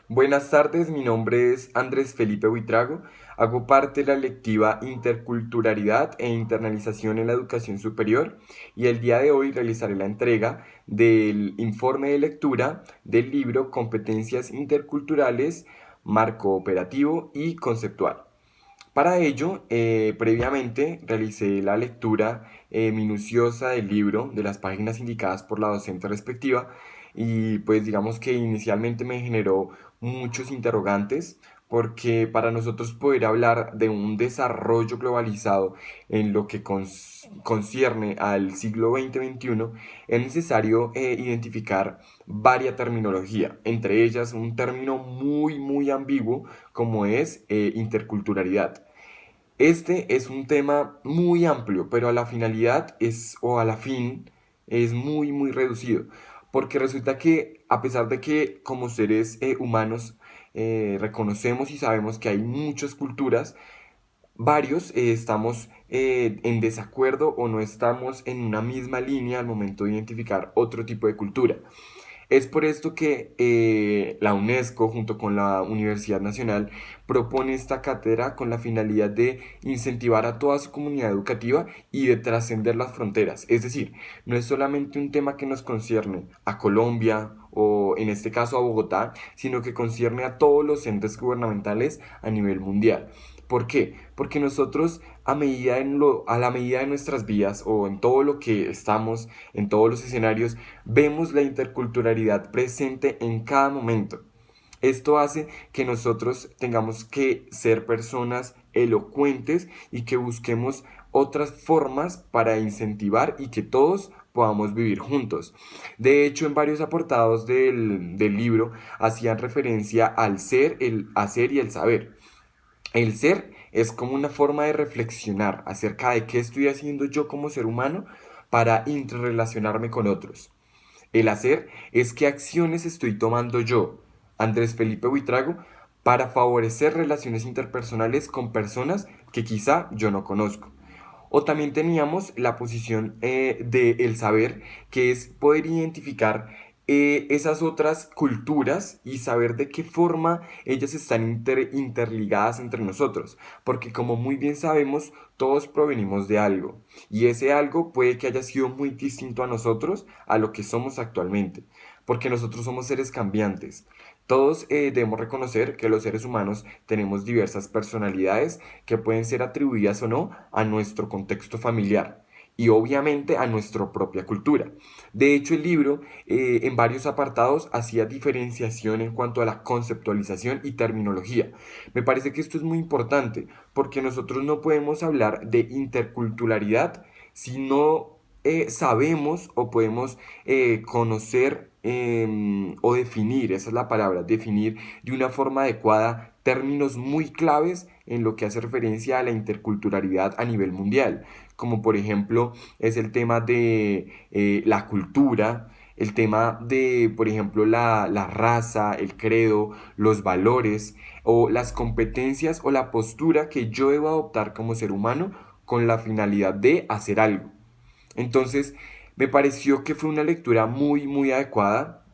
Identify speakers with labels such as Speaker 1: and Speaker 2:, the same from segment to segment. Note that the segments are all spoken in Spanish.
Speaker 1: Buenas tardes, mi nombre es Andrés Felipe Buitrago. Hago parte de la lectiva Interculturalidad e Internalización en la Educación Superior y el día de hoy realizaré la entrega del informe de lectura del libro Competencias Interculturales, Marco Operativo y Conceptual. Para ello, previamente realicé la lectura minuciosa del libro, de las páginas indicadas por la docente respectiva, y pues digamos que inicialmente me generó muchos interrogantes, porque para nosotros poder hablar de un desarrollo globalizado en lo que concierne al siglo XX-XXI, es necesario identificar varias terminología, entre ellas un término muy ambiguo como es interculturalidad. Este es un tema muy amplio, pero a la finalidad es, o a la fin, es muy reducido. Porque resulta que, a pesar de que como seres humanos reconocemos y sabemos que hay muchas culturas, varios estamos en desacuerdo o no estamos en una misma línea al momento de identificar otro tipo de cultura. Es por esto que la UNESCO, junto con la Universidad Nacional, propone esta cátedra con la finalidad de incentivar a toda su comunidad educativa y de trascender las fronteras. Es decir, no es solamente un tema que nos concierne a Colombia o en este caso a Bogotá, sino que concierne a todos los entes gubernamentales a nivel mundial. ¿Por qué? Porque nosotros a la medida de nuestras vidas o en todo lo que estamos, en todos los escenarios, vemos la interculturalidad presente en cada momento. Esto hace que nosotros tengamos que ser personas elocuentes y que busquemos otras formas para incentivar y que todos podamos vivir juntos. De hecho, en varios apartados del libro hacían referencia al ser, el hacer y el saber. El ser es como una forma de reflexionar acerca de qué estoy haciendo yo como ser humano para interrelacionarme con otros. El hacer es qué acciones estoy tomando yo, Andrés Felipe Buitrago, para favorecer relaciones interpersonales con personas que quizá yo no conozco. O también teníamos la posición de el saber, que es poder identificar esas otras culturas y saber de qué forma ellas están interligadas entre nosotros. Porque como muy bien sabemos, todos provenimos de algo. Y ese algo puede que haya sido muy distinto a nosotros, a lo que somos actualmente. Porque nosotros somos seres cambiantes. Todos debemos reconocer que los seres humanos tenemos diversas personalidades que pueden ser atribuidas o no a nuestro contexto familiar y obviamente a nuestra propia cultura. De hecho, el libro en varios apartados hacía diferenciación en cuanto a la conceptualización y terminología. Me parece que esto es muy importante porque nosotros no podemos hablar de interculturalidad si no sabemos o podemos conocer o definir, esa es la palabra, definir de una forma adecuada términos muy claves en lo que hace referencia a la interculturalidad a nivel mundial, como por ejemplo es el tema de la cultura, el tema de, por ejemplo, la raza, el credo, los valores o las competencias o la postura que yo debo adoptar como ser humano con la finalidad de hacer algo. Entonces, me pareció que fue una lectura muy adecuada.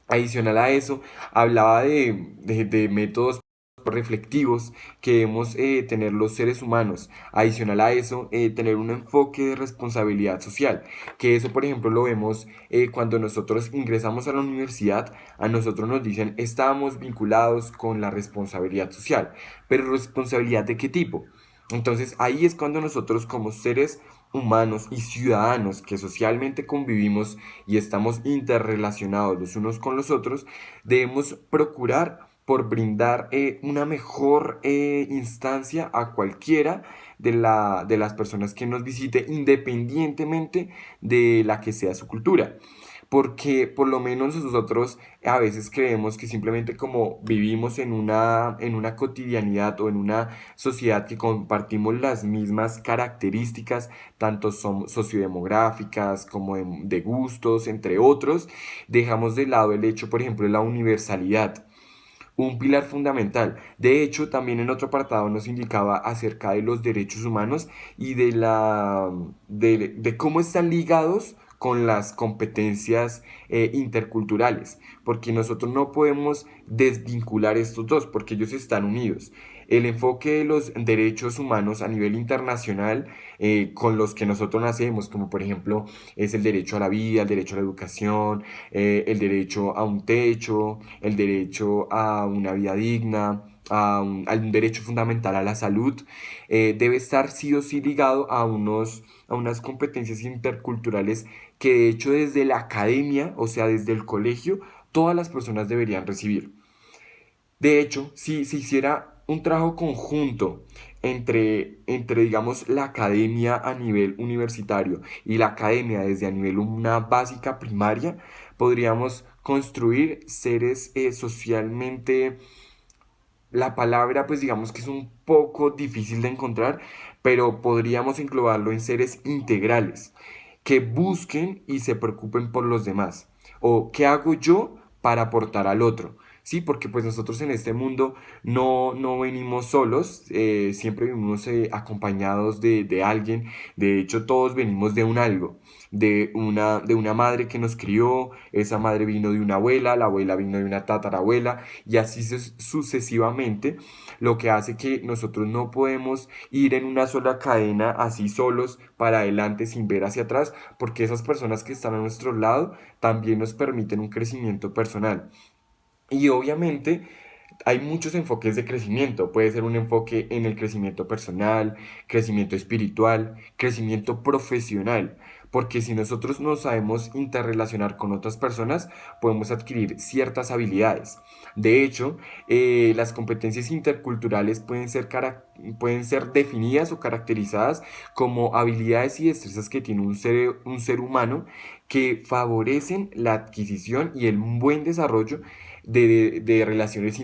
Speaker 1: Adicional a eso, hablaba de métodos reflectivos que debemos tener los seres humanos. Adicional a eso, tener un enfoque de responsabilidad social, que eso por ejemplo lo vemos cuando nosotros ingresamos a la universidad, a nosotros nos dicen estamos vinculados con la responsabilidad social, pero responsabilidad de qué tipo. Entonces ahí es cuando nosotros como seres humanos y ciudadanos que socialmente convivimos y estamos interrelacionados los unos con los otros, debemos procurar por brindar una mejor instancia a cualquiera de las personas que nos visite, independientemente de la que sea su cultura. Porque por lo menos nosotros a veces creemos que simplemente como vivimos en una cotidianidad o en una sociedad que compartimos las mismas características, tanto son sociodemográficas como de gustos, entre otros, dejamos de lado el hecho, por ejemplo, de la universalidad, un pilar fundamental. De hecho, también en otro apartado nos indicaba acerca de los derechos humanos y de cómo están ligados con las competencias interculturales, porque nosotros no podemos desvincular estos dos, porque ellos están unidos. El enfoque de los derechos humanos a nivel internacional con los que nosotros nacemos, como por ejemplo es el derecho a la vida, el derecho a la educación, el derecho a un techo, el derecho a una vida digna, a un derecho fundamental a la salud, debe estar sí o sí ligado a unas competencias interculturales que de hecho desde la academia, o sea, desde el colegio, todas las personas deberían recibir. De hecho, si se hiciera un trabajo conjunto digamos, la academia a nivel universitario y la academia desde a nivel una básica primaria, podríamos construir seres socialmente, la palabra pues digamos que es un poco difícil de encontrar, pero podríamos englobarlo en seres integrales, que busquen y se preocupen por los demás. O qué hago yo para aportar al otro. Sí, porque pues nosotros en este mundo no venimos solos, siempre venimos acompañados de alguien. De hecho, todos venimos de un algo, de una madre que nos crió, esa madre vino de una abuela, la abuela vino de una tatarabuela, y así sucesivamente, lo que hace que nosotros no podemos ir en una sola cadena así solos para adelante sin ver hacia atrás, porque esas personas que están a nuestro lado también nos permiten un crecimiento personal. Y obviamente hay muchos enfoques de crecimiento. Puede ser un enfoque en el crecimiento personal, crecimiento espiritual, crecimiento profesional. Porque si nosotros nos sabemos interrelacionar con otras personas, podemos adquirir ciertas habilidades. De hecho, las competencias interculturales pueden ser definidas o caracterizadas como habilidades y destrezas que tiene un ser humano que favorecen la adquisición y el buen desarrollo de relaciones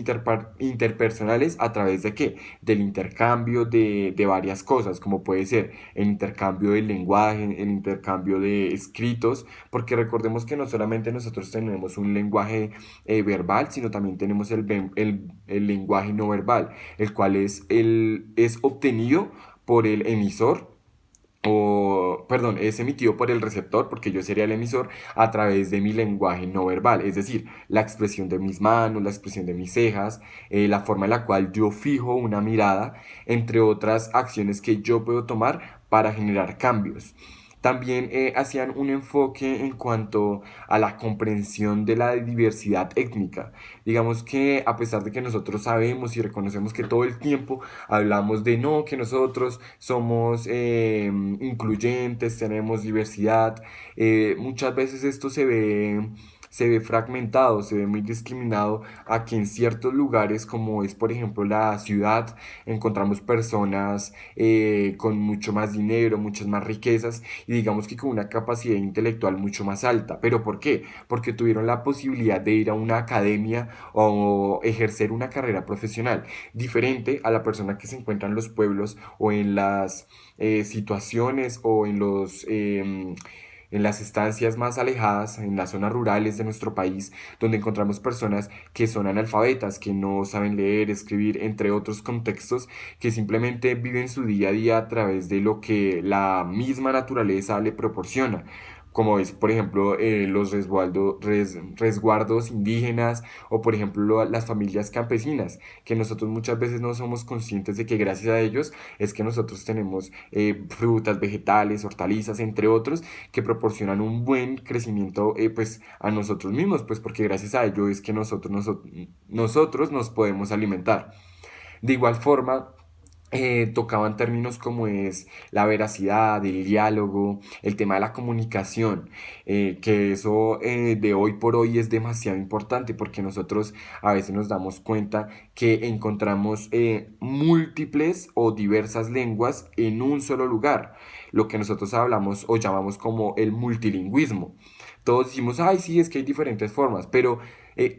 Speaker 1: interpersonales a través de qué? Del intercambio de varias cosas, como puede ser el intercambio del lenguaje, el intercambio de escritos, porque recordemos que no solamente nosotros tenemos un lenguaje verbal, sino también tenemos el lenguaje no verbal, el cual es obtenido por el emisor o, perdón, es emitido por el receptor, porque yo sería el emisor, a través de mi lenguaje no verbal, es decir, la expresión de mis manos, la expresión de mis cejas, la forma en la cual yo fijo una mirada, entre otras acciones que yo puedo tomar para generar cambios. También hacían un enfoque en cuanto a la comprensión de la diversidad étnica. Digamos que a pesar de que nosotros sabemos y reconocemos que todo el tiempo hablamos de no, que nosotros somos incluyentes, tenemos diversidad, muchas veces esto se ve fragmentado, se ve muy discriminado a que en ciertos lugares, como es por ejemplo la ciudad, encontramos personas con mucho más dinero, muchas más riquezas y digamos que con una capacidad intelectual mucho más alta. ¿Pero por qué? Porque tuvieron la posibilidad de ir a una academia o ejercer una carrera profesional diferente a la persona que se encuentra en los pueblos o en las situaciones o en las estancias más alejadas, en las zonas rurales de nuestro país, donde encontramos personas que son analfabetas, que no saben leer, escribir, entre otros contextos, que simplemente viven su día a día a través de lo que la misma naturaleza le proporciona, como es, por ejemplo, los resguardos indígenas o, por ejemplo, las familias campesinas, que nosotros muchas veces no somos conscientes de que gracias a ellos es que nosotros tenemos frutas, vegetales, hortalizas, entre otros, que proporcionan un buen crecimiento pues, a nosotros mismos, pues porque gracias a ello es que nosotros nos podemos alimentar. De igual forma, tocaban términos como es la veracidad, el diálogo, el tema de la comunicación, que eso de hoy por hoy es demasiado importante porque nosotros a veces nos damos cuenta que encontramos múltiples o diversas lenguas en un solo lugar, lo que nosotros hablamos o llamamos como el multilingüismo. Todos decimos, ay, sí, es que hay diferentes formas, pero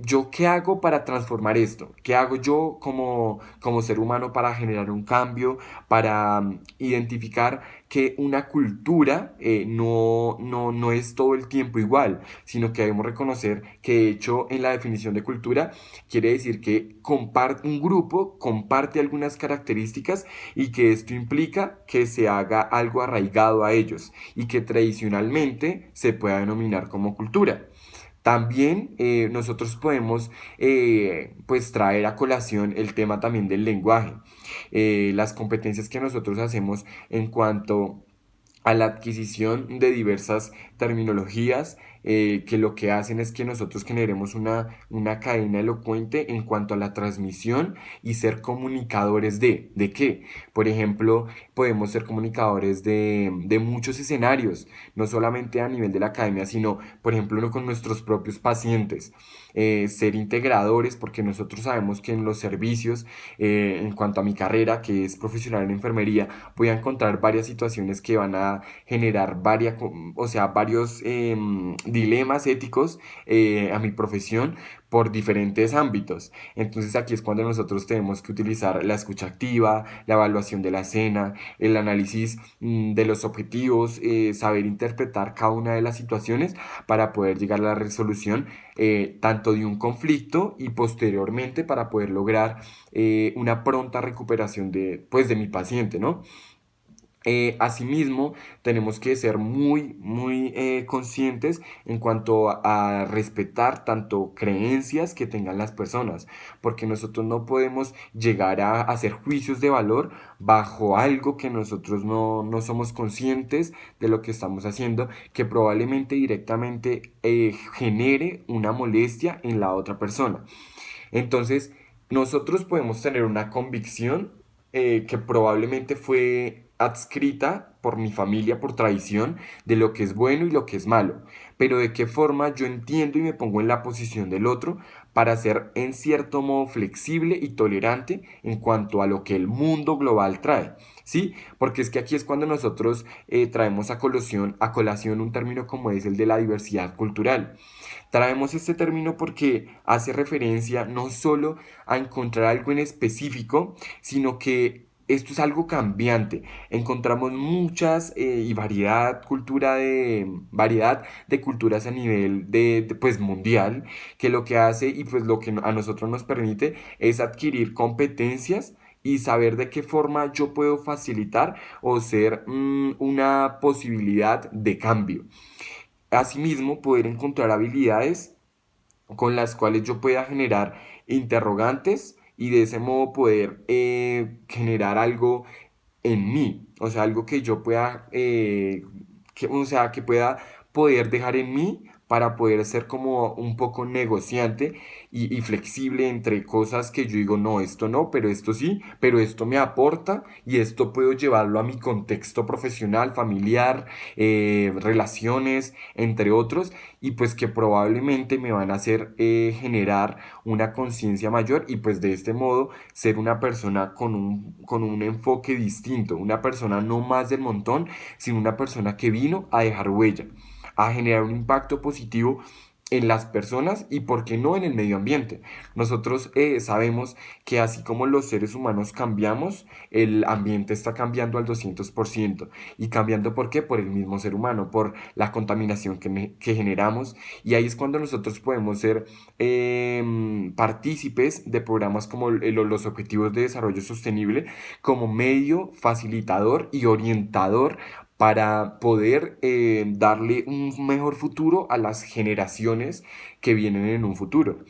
Speaker 1: ¿Yo qué hago para transformar esto? ¿Qué hago yo como ser humano para generar un cambio, para identificar que una cultura no es todo el tiempo igual, sino que debemos reconocer que de hecho en la definición de cultura quiere decir que un grupo comparte algunas características y que esto implica que se haga algo arraigado a ellos y que tradicionalmente se pueda denominar como cultura. También nosotros podemos pues traer a colación el tema también del lenguaje, las competencias que nosotros hacemos en cuanto a la adquisición de diversas terminologías que lo que hacen es que nosotros generemos una cadena elocuente en cuanto a la transmisión y ser comunicadores ¿de qué? Por ejemplo, podemos ser comunicadores de muchos escenarios, no solamente a nivel de la academia, sino, por ejemplo, no con nuestros propios pacientes. Ser integradores, porque nosotros sabemos que en los servicios, en cuanto a mi carrera, que es profesional en enfermería, voy a encontrar varias situaciones que van a generar o sea, varios dilemas éticos a mi profesión por diferentes ámbitos. Entonces aquí es cuando nosotros tenemos que utilizar la escucha activa, la evaluación de la escena, el análisis de los objetivos, saber interpretar cada una de las situaciones para poder llegar a la resolución tanto de un conflicto y posteriormente para poder lograr una pronta recuperación pues, de mi paciente, ¿no? Asimismo, tenemos que ser muy conscientes en cuanto a respetar tanto creencias que tengan las personas, porque nosotros no podemos llegar a hacer juicios de valor bajo algo que nosotros no somos conscientes de lo que estamos haciendo, que probablemente directamente genere una molestia en la otra persona. Entonces, nosotros podemos tener una convicción que probablemente fue adscrita por mi familia, por tradición, de lo que es bueno y lo que es malo, pero de qué forma yo entiendo y me pongo en la posición del otro para ser en cierto modo flexible y tolerante en cuanto a lo que el mundo global trae. ¿Sí? Porque es que aquí es cuando nosotros traemos a colación un término como es el de la diversidad cultural. Traemos este término porque hace referencia no solo a encontrar algo en específico, sino que esto es algo cambiante. Encontramos muchas y variedad de culturas a nivel pues mundial, que lo que hace y pues lo que a nosotros nos permite es adquirir competencias y saber de qué forma yo puedo facilitar o ser una posibilidad de cambio. Asimismo, poder encontrar habilidades con las cuales yo pueda generar interrogantes y de ese modo poder generar algo en mí, o sea, algo que yo pueda, o sea, que pueda poder dejar en mí para poder ser como un poco negociante y flexible entre cosas que yo digo, no, esto no, pero esto sí, pero esto me aporta y esto puedo llevarlo a mi contexto profesional, familiar, relaciones, entre otros, y pues que probablemente me van a hacer generar una conciencia mayor y pues de este modo ser una persona con un enfoque distinto, una persona no más del montón, sino una persona que vino a dejar huella, a generar un impacto positivo en las personas y, por qué no, en el medio ambiente. Nosotros sabemos que así como los seres humanos cambiamos, el ambiente está cambiando al 200%. ¿Y cambiando por qué? Por el mismo ser humano, por la contaminación que generamos. Y ahí es cuando nosotros podemos ser partícipes de programas como los Objetivos de Desarrollo Sostenible como medio facilitador y orientador para poder darle un mejor futuro a las generaciones que vienen en un futuro,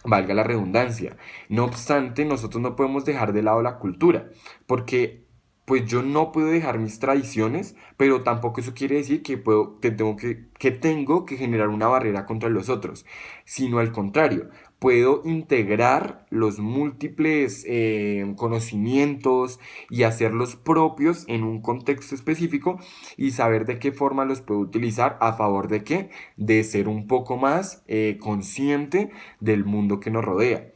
Speaker 1: valga la redundancia. No obstante, nosotros no podemos dejar de lado la cultura, porque pues yo no puedo dejar mis tradiciones, pero tampoco eso quiere decir que tengo que generar una barrera contra los otros, sino al contrario, puedo integrar los múltiples conocimientos y hacerlos propios en un contexto específico y saber de qué forma los puedo utilizar a favor de qué, de ser un poco más consciente del mundo que nos rodea.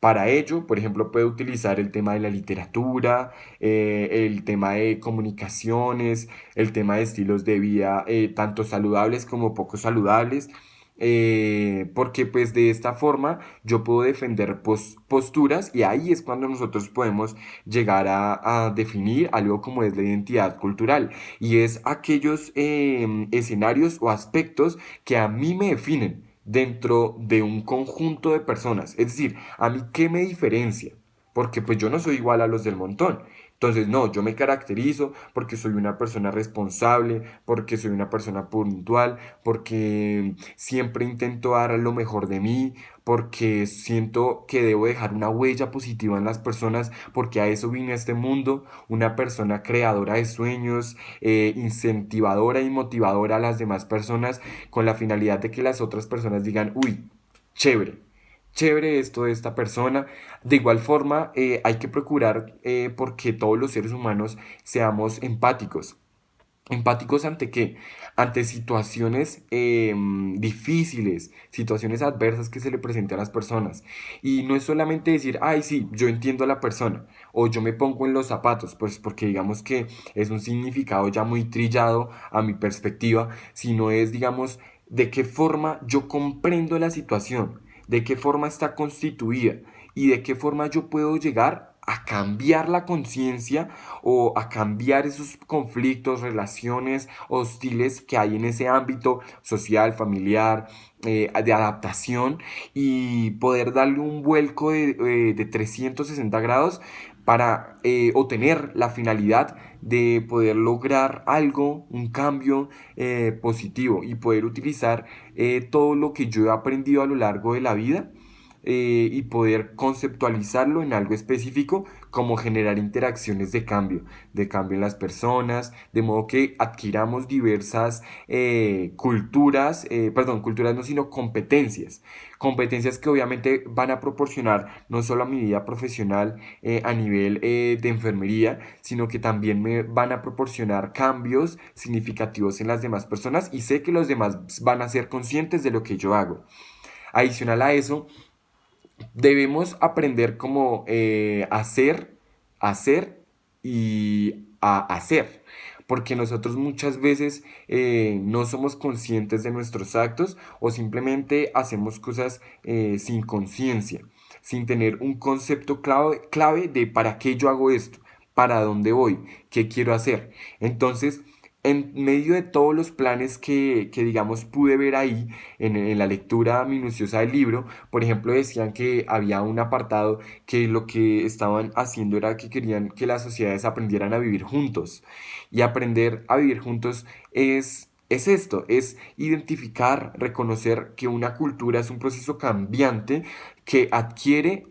Speaker 1: Para ello, por ejemplo, puedo utilizar el tema de la literatura, el tema de comunicaciones, el tema de estilos de vida, tanto saludables como poco saludables, porque pues de esta forma yo puedo defender posturas y ahí es cuando nosotros podemos llegar a definir algo como es la identidad cultural y es aquellos escenarios o aspectos que a mí me definen dentro de un conjunto de personas. Es decir, a mí qué me diferencia, porque pues yo no soy igual a los del montón. Entonces, no, yo me caracterizo porque soy una persona responsable, porque soy una persona puntual, porque siempre intento dar lo mejor de mí, porque siento que debo dejar una huella positiva en las personas, porque a eso vine a este mundo, una persona creadora de sueños, incentivadora y motivadora a las demás personas, con la finalidad de que las otras personas digan, uy, chévere. Chévere esto de esta persona. De igual forma, hay que procurar porque todos los seres humanos seamos empáticos. ¿Empáticos ante qué? Ante situaciones difíciles, situaciones adversas que se le presenten a las personas. Y no es solamente decir, ay, sí, yo entiendo a la persona, o yo me pongo en los zapatos, pues porque digamos que es un significado ya muy trillado a mi perspectiva, sino es, digamos, de qué forma yo comprendo la situación, de qué forma está constituida y de qué forma yo puedo llegar a cambiar la conciencia o a cambiar esos conflictos, relaciones hostiles que hay en ese ámbito social, familiar, de adaptación y poder darle un vuelco de 360 grados para obtener la finalidad de poder lograr algo, un cambio positivo y poder utilizar todo lo que yo he aprendido a lo largo de la vida y poder conceptualizarlo en algo específico como generar interacciones de cambio en las personas, de modo que adquiramos diversas culturas, perdón, culturas no, sino competencias. Competencias que obviamente van a proporcionar no solo a mi vida profesional a nivel de enfermería, sino que también me van a proporcionar cambios significativos en las demás personas y sé que los demás van a ser conscientes de lo que yo hago. Adicional a eso, debemos aprender cómo hacer y a hacer. Porque nosotros muchas veces no somos conscientes de nuestros actos o simplemente hacemos cosas sin conciencia, sin tener un concepto clave de para qué yo hago esto, para dónde voy, qué quiero hacer. Entonces, en medio de todos los planes que digamos, pude ver ahí en la lectura minuciosa del libro, por ejemplo, decían que había un apartado que lo que estaban haciendo era que querían que las sociedades aprendieran a vivir juntos. Y aprender a vivir juntos es esto, es identificar, reconocer que una cultura es un proceso cambiante que adquiere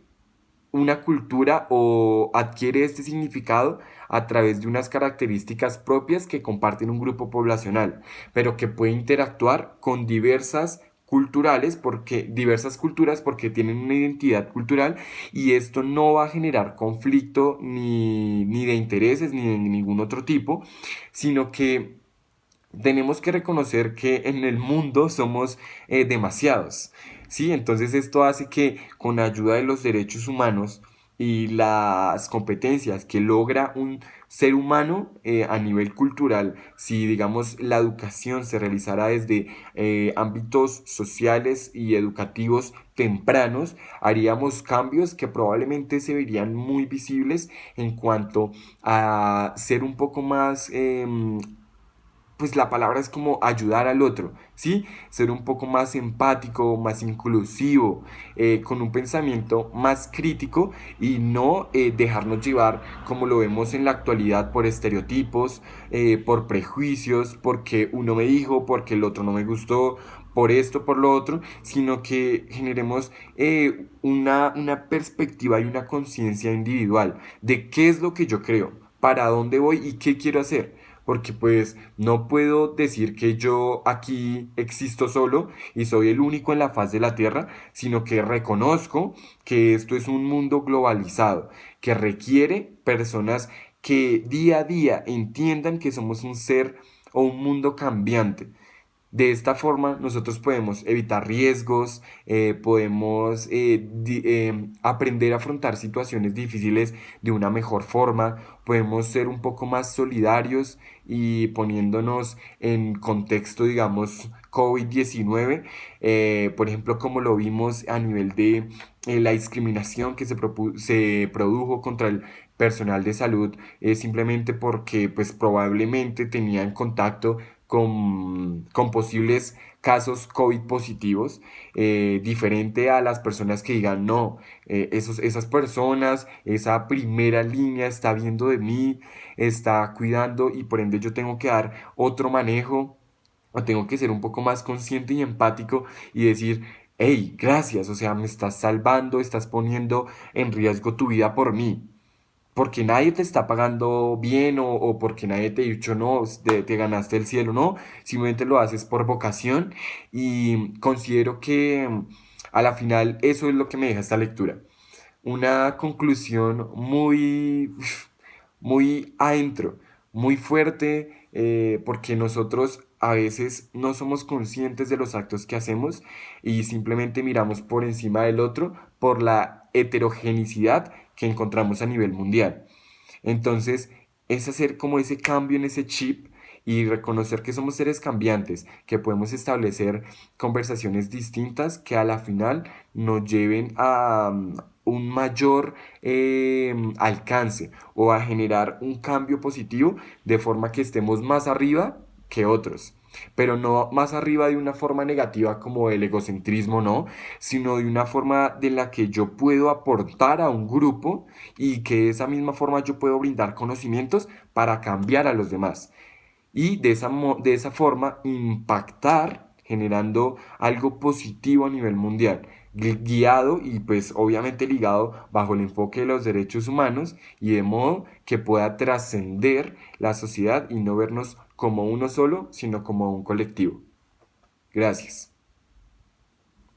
Speaker 1: una cultura o adquiere este significado a través de unas características propias que comparten un grupo poblacional, pero que puede interactuar con diversas culturas porque tienen una identidad cultural y esto no va a generar conflicto ni de intereses ni de ningún otro tipo, sino que tenemos que reconocer que en el mundo somos demasiados, ¿sí? Entonces esto hace que con ayuda de los derechos humanos y las competencias que logra un ser humano a nivel cultural, si digamos la educación se realizara desde ámbitos sociales y educativos tempranos, haríamos cambios que probablemente se verían muy visibles en cuanto a ser un poco más pues la palabra es como ayudar al otro, ¿sí? Ser un poco más empático, más inclusivo, con un pensamiento más crítico y no dejarnos llevar como lo vemos en la actualidad por estereotipos, por prejuicios, porque uno me dijo, porque el otro no me gustó, por esto, por lo otro, sino que generemos una perspectiva y una conciencia individual de qué es lo que yo creo, para dónde voy y qué quiero hacer porque pues no puedo decir que yo aquí existo solo y soy el único en la faz de la Tierra, sino que reconozco que esto es un mundo globalizado, que requiere personas que día a día entiendan que somos un ser o un mundo cambiante. De esta forma nosotros podemos evitar riesgos, podemos aprender a afrontar situaciones difíciles de una mejor forma, podemos ser un poco más solidarios y poniéndonos en contexto, digamos, COVID-19, por ejemplo, como lo vimos a nivel de la discriminación que se produjo contra el personal de salud, simplemente porque pues probablemente tenían contacto con posibles casos COVID positivos, diferente a las personas que digan, no, esas personas, esa primera línea está viendo de mí, está cuidando y por ende yo tengo que dar otro manejo o tengo que ser un poco más consciente y empático y decir, hey, gracias, o sea, me estás salvando, estás poniendo en riesgo tu vida por mí. Porque nadie te está pagando bien o porque nadie te ha dicho no, te ganaste el cielo, no, simplemente lo haces por vocación y considero que a la final eso es lo que me deja esta lectura. Una conclusión muy adentro, muy fuerte, porque nosotros a veces no somos conscientes de los actos que hacemos y simplemente miramos por encima del otro por la heterogenicidad que encontramos a nivel mundial. Entonces, es hacer como ese cambio en ese chip y reconocer que somos seres cambiantes, que podemos establecer conversaciones distintas que a la final nos lleven a un mayor alcance o a generar un cambio positivo de forma que estemos más arriba que otros. Pero no más arriba de una forma negativa como el egocentrismo, no, sino de una forma de la que yo puedo aportar a un grupo y que de esa misma forma yo puedo brindar conocimientos para cambiar a los demás y de esa forma impactar generando algo positivo a nivel mundial, guiado y pues obviamente ligado bajo el enfoque de los derechos humanos y de modo que pueda trascender la sociedad y no vernos como uno solo, sino como un colectivo. Gracias.